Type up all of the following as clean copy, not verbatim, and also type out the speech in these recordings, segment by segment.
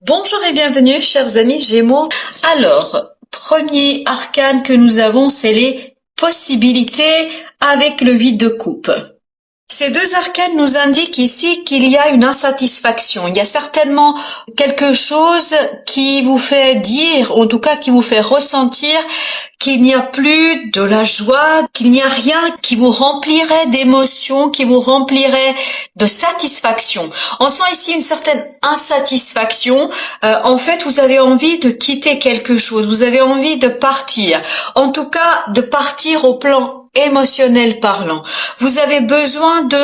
Bonjour et bienvenue, chers amis Gémeaux. Alors, premier arcane que nous avons, c'est les possibilités avec le 8 de coupe. Ces deux arcanes nous indiquent ici qu'il y a une insatisfaction. Il y a certainement quelque chose qui vous fait dire, en tout cas qui vous fait ressentir qu'il n'y a plus de la joie, qu'il n'y a rien qui vous remplirait d'émotions, qui vous remplirait de satisfaction. On sent ici une certaine insatisfaction. En fait, vous avez envie de quitter quelque chose, vous avez envie de partir. En tout cas, de partir au plan émotionnel parlant. Vous avez besoin de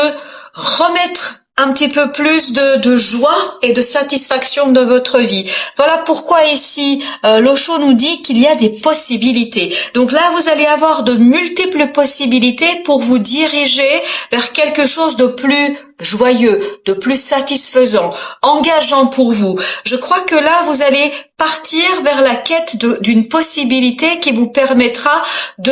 remettre un petit peu plus de joie et de satisfaction dans votre vie. Voilà pourquoi ici, l'Osho nous dit qu'il y a des possibilités. Donc là, vous allez avoir de multiples possibilités pour vous diriger vers quelque chose de plus joyeux, de plus satisfaisant, engageant pour vous. Je crois que là, vous allez partir vers la quête d'une possibilité qui vous permettra de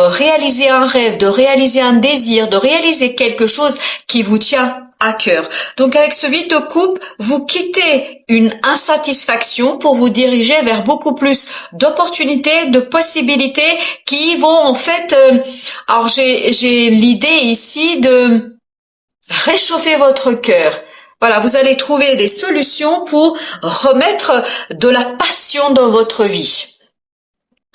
réaliser un rêve, de réaliser un désir, de réaliser quelque chose qui vous tient à cœur. Donc avec ce 8 de coupe, vous quittez une insatisfaction pour vous diriger vers beaucoup plus d'opportunités, de possibilités qui vont en fait... alors j'ai l'idée ici de réchauffer votre cœur. Voilà, vous allez trouver des solutions pour remettre de la passion dans votre vie.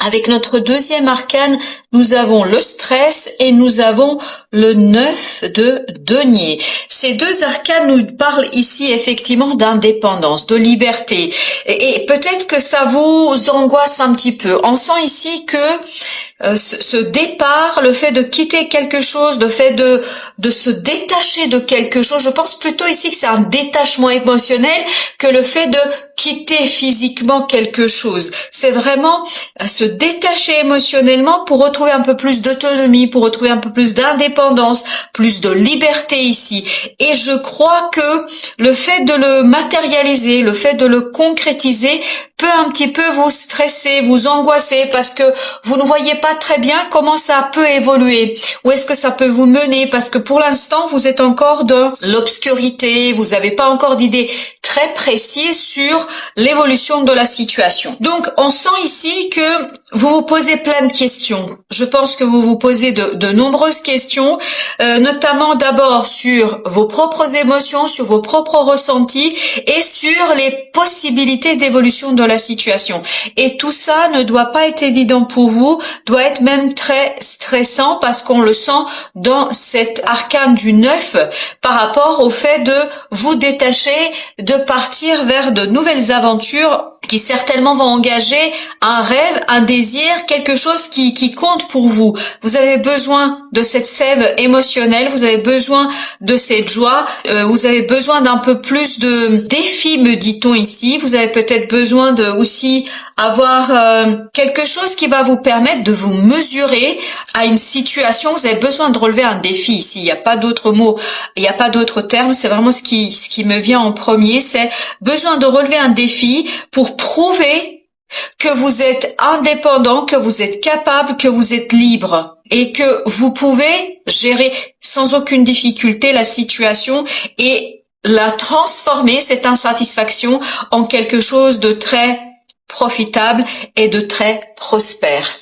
Avec notre deuxième arcane, nous avons le stress et nous avons le 9 de denier. Ces deux arcanes nous parlent ici effectivement d'indépendance, de liberté. Et peut-être que ça vous angoisse un petit peu. On sent ici que ce départ, le fait de quitter quelque chose, le fait de se détacher de quelque chose, je pense plutôt ici que c'est un détachement émotionnel que le fait de quitter physiquement quelque chose. C'est vraiment se détacher émotionnellement pour retrouver un peu plus d'autonomie, pour retrouver un peu plus d'indépendance, plus de liberté ici. Et je crois que le fait de le matérialiser, le fait de le concrétiser peut un petit peu vous stresser, vous angoisser parce que vous ne voyez pas très bien comment ça peut évoluer. Où est-ce que ça peut vous mener? Parce que pour l'instant, vous êtes encore dans l'obscurité, vous n'avez pas encore d'idée très précise sur l'évolution de la situation. Donc, on sent ici que vous vous posez plein de questions. Je pense que vous vous posez de nombreuses questions, notamment d'abord sur vos propres émotions, sur vos propres ressentis et sur les possibilités d'évolution de la situation. Et tout ça ne doit pas être évident pour vous, doit être même très stressant parce qu'on le sent dans cet arcane du 9 par rapport au fait de vous détacher, de partir vers de nouvelles aventures qui certainement vont engager un rêve, un désir, quelque chose qui compte pour vous. Vous avez besoin de cette sève émotionnelle, vous avez besoin de cette joie, vous avez besoin d'un peu plus de défis, me dit-on ici. Vous avez peut-être besoin de aussi avoir quelque chose qui va vous permettre de vous mesurer à une situation. Vous avez besoin de relever un défi ici. Il n'y a pas d'autre mot, il n'y a pas d'autre terme. C'est vraiment ce qui me vient en premier. C'est besoin de relever un défi pour prouver que vous êtes indépendant, que vous êtes capable, que vous êtes libre et que vous pouvez gérer sans aucune difficulté la situation et la transformer, cette insatisfaction, en quelque chose de très profitable et de très prospère.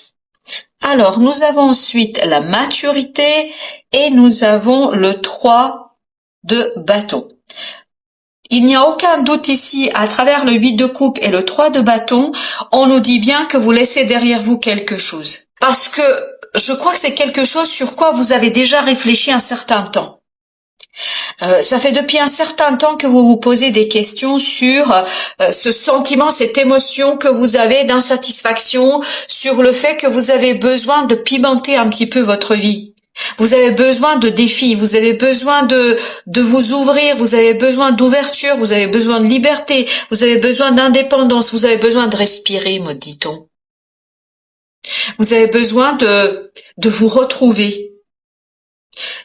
Alors, nous avons ensuite la maturité et nous avons le 3 de bâton. Il n'y a aucun doute ici, à travers le 8 de coupe et le 3 de bâton, on nous dit bien que vous laissez derrière vous quelque chose. Parce que je crois que c'est quelque chose sur quoi vous avez déjà réfléchi un certain temps. Ça fait depuis un certain temps que vous vous posez des questions sur ce sentiment, cette émotion que vous avez d'insatisfaction, sur le fait que vous avez besoin de pimenter un petit peu votre vie. Vous avez besoin de défis, vous avez besoin de vous ouvrir, vous avez besoin d'ouverture, vous avez besoin de liberté, vous avez besoin d'indépendance, vous avez besoin de respirer, me dit-on. Vous avez besoin de vous retrouver.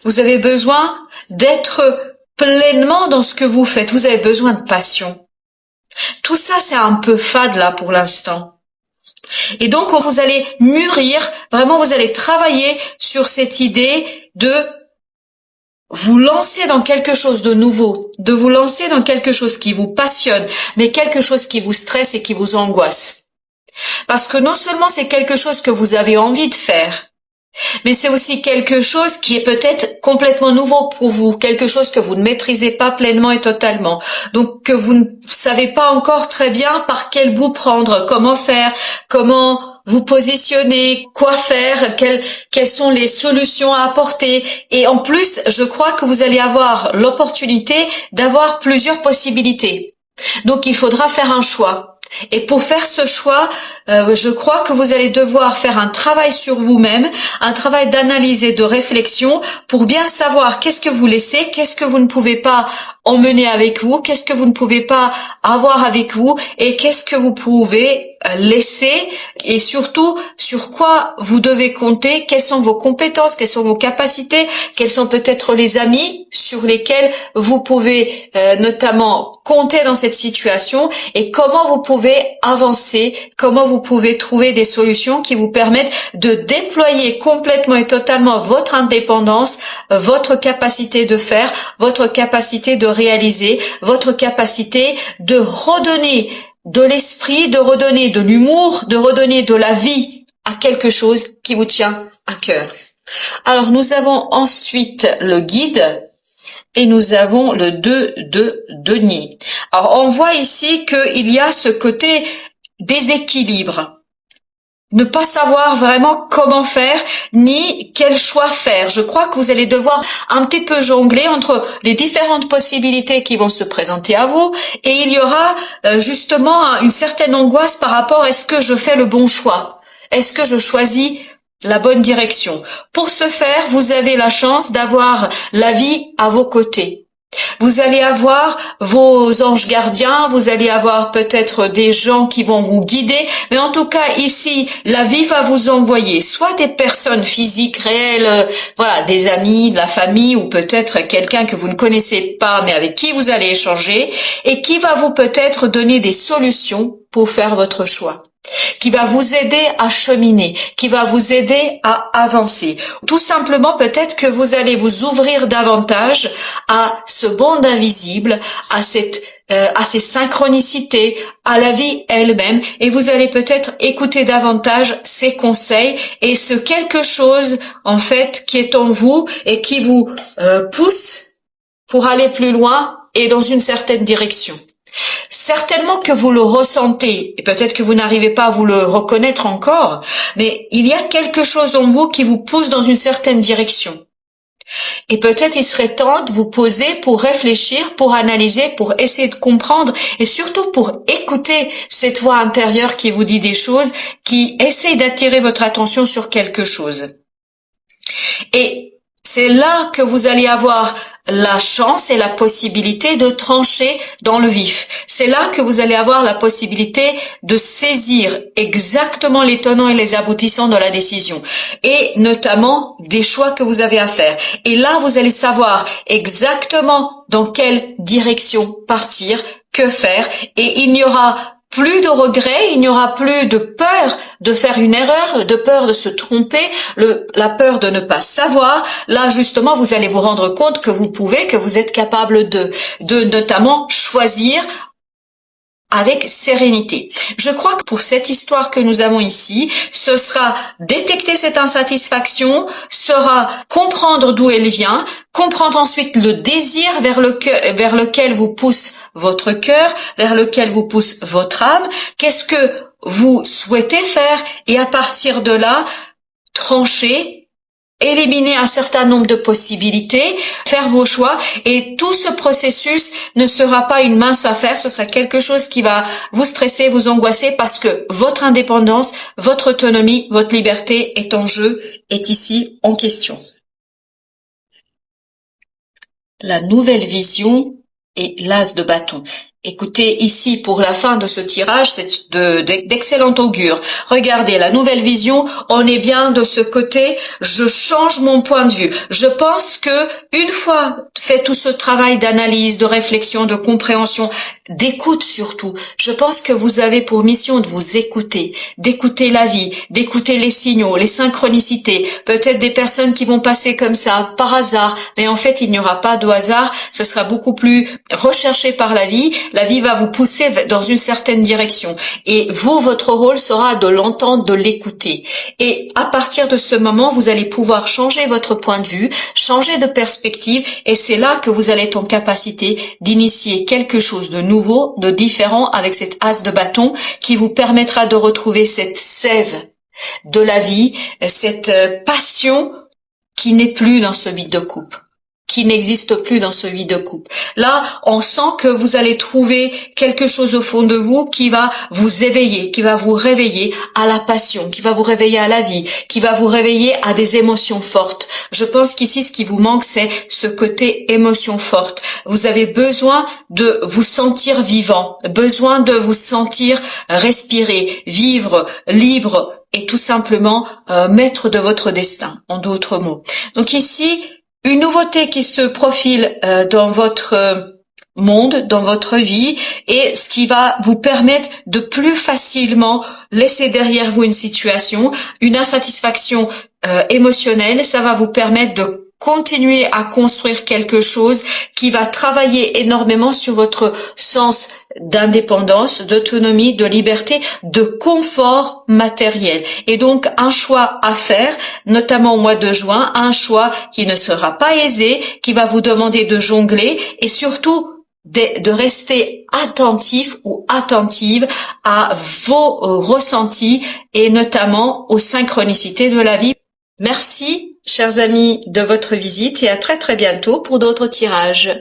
Vous avez besoin d'être pleinement dans ce que vous faites. Vous avez besoin de passion. Tout ça, c'est un peu fade là pour l'instant. Et donc, vous allez mûrir, vraiment vous allez travailler sur cette idée de vous lancer dans quelque chose de nouveau, de vous lancer dans quelque chose qui vous passionne, mais quelque chose qui vous stresse et qui vous angoisse. Parce que non seulement c'est quelque chose que vous avez envie de faire, mais c'est aussi quelque chose qui est peut-être complètement nouveau pour vous, quelque chose que vous ne maîtrisez pas pleinement et totalement, donc que vous ne savez pas encore très bien par quel bout prendre, comment faire, comment vous positionner, quoi faire, quelles sont les solutions à apporter. Et en plus, je crois que vous allez avoir l'opportunité d'avoir plusieurs possibilités. Donc il faudra faire un choix. Et pour faire ce choix, je crois que vous allez devoir faire un travail sur vous-même, un travail d'analyse et de réflexion pour bien savoir qu'est-ce que vous laissez, qu'est-ce que vous ne pouvez pas emmener avec vous, qu'est-ce que vous ne pouvez pas avoir avec vous et qu'est-ce que vous pouvez laisser et surtout sur quoi vous devez compter, quelles sont vos compétences, quelles sont vos capacités, quels sont peut-être les amis sur lesquels vous pouvez notamment compter dans cette situation et comment vous pouvez avancer, comment vous pouvez trouver des solutions qui vous permettent de déployer complètement et totalement votre indépendance, votre capacité de faire, votre capacité de réaliser, votre capacité de redonner de l'esprit, de redonner de l'humour, de redonner de la vie à quelque chose qui vous tient à cœur. Alors nous avons ensuite le guide et nous avons le 2 de denier. Alors on voit ici qu'il y a ce côté déséquilibre. Ne pas savoir vraiment comment faire ni quel choix faire. Je crois que vous allez devoir un petit peu jongler entre les différentes possibilités qui vont se présenter à vous et il y aura justement une certaine angoisse par rapport à est-ce que je fais le bon choix? Est-ce que je choisis la bonne direction? Pour ce faire, vous avez la chance d'avoir la vie à vos côtés. Vous allez avoir vos anges gardiens, vous allez avoir peut-être des gens qui vont vous guider, mais en tout cas ici, la vie va vous envoyer soit des personnes physiques réelles, voilà, des amis, de la famille ou peut-être quelqu'un que vous ne connaissez pas mais avec qui vous allez échanger et qui va vous peut-être donner des solutions pour faire votre choix, qui va vous aider à cheminer, qui va vous aider à avancer. Tout simplement, peut-être que vous allez vous ouvrir davantage à ce monde invisible, à ces synchronicités, à la vie elle-même, et vous allez peut-être écouter davantage ces conseils et ce quelque chose, en fait, qui est en vous et qui vous pousse pour aller plus loin et dans une certaine direction. Certainement que vous le ressentez, et peut-être que vous n'arrivez pas à vous le reconnaître encore, mais il y a quelque chose en vous qui vous pousse dans une certaine direction. Et peut-être il serait temps de vous poser pour réfléchir, pour analyser, pour essayer de comprendre, et surtout pour écouter cette voix intérieure qui vous dit des choses, qui essaye d'attirer votre attention sur quelque chose. Et c'est là que vous allez avoir la chance et la possibilité de trancher dans le vif. C'est là que vous allez avoir la possibilité de saisir exactement les tenants et les aboutissants de la décision et notamment des choix que vous avez à faire. Et là, vous allez savoir exactement dans quelle direction partir, que faire et il n'y aura plus de regrets, il n'y aura plus de peur de faire une erreur, de peur de se tromper, la peur de ne pas savoir. Là, justement, vous allez vous rendre compte que vous pouvez, que vous êtes capable de notamment choisir avec sérénité. Je crois que pour cette histoire que nous avons ici, ce sera détecter cette insatisfaction, sera comprendre d'où elle vient, comprendre ensuite le désir vers lequel vous pousse votre cœur, vers lequel vous pousse votre âme, qu'est-ce que vous souhaitez faire et à partir de là, trancher, éliminer un certain nombre de possibilités, faire vos choix et tout ce processus ne sera pas une mince affaire, ce sera quelque chose qui va vous stresser, vous angoisser parce que votre indépendance, votre autonomie, votre liberté est en jeu, est ici en question. La nouvelle vision et l'as de bâton. Écoutez, ici, pour la fin de ce tirage, c'est d'excellent augure. Regardez, la nouvelle vision, on est bien de ce côté, je change mon point de vue. Je pense que une fois fait tout ce travail d'analyse, de réflexion, de compréhension, d'écoute surtout, je pense que vous avez pour mission de vous écouter, d'écouter la vie, d'écouter les signaux, les synchronicités, peut-être des personnes qui vont passer comme ça, par hasard, mais en fait, il n'y aura pas de hasard, ce sera beaucoup plus recherché par la vie va vous pousser dans une certaine direction. Et vous, votre rôle sera de l'entendre, de l'écouter. Et à partir de ce moment, vous allez pouvoir changer votre point de vue, changer de perspective, et c'est là que vous allez être en capacité d'initier quelque chose de nouveau, de différent avec cet as de bâton qui vous permettra de retrouver cette sève de la vie, cette passion qui n'est plus dans ce vide de coupe, qui n'existe plus dans ce vide de coupe. Là, on sent que vous allez trouver quelque chose au fond de vous qui va vous éveiller, qui va vous réveiller à la passion, qui va vous réveiller à la vie, qui va vous réveiller à des émotions fortes. Je pense qu'ici, ce qui vous manque, c'est ce côté émotion forte. Vous avez besoin de vous sentir vivant, besoin de vous sentir respirer, vivre, libre et tout simplement maître de votre destin, en d'autres mots. Donc ici, une nouveauté qui se profile dans votre monde, dans votre vie, et ce qui va vous permettre de plus facilement laisser derrière vous une situation, une insatisfaction émotionnelle. Ça va vous permettre de continuer à construire quelque chose qui va travailler énormément sur votre sens d'indépendance, d'autonomie, de liberté, de confort matériel. Et donc, un choix à faire, notamment au mois de juin, un choix qui ne sera pas aisé, qui va vous demander de jongler et surtout de rester attentif ou attentive à vos ressentis et notamment aux synchronicités de la vie. Merci, chers amis, de votre visite et à très très bientôt pour d'autres tirages.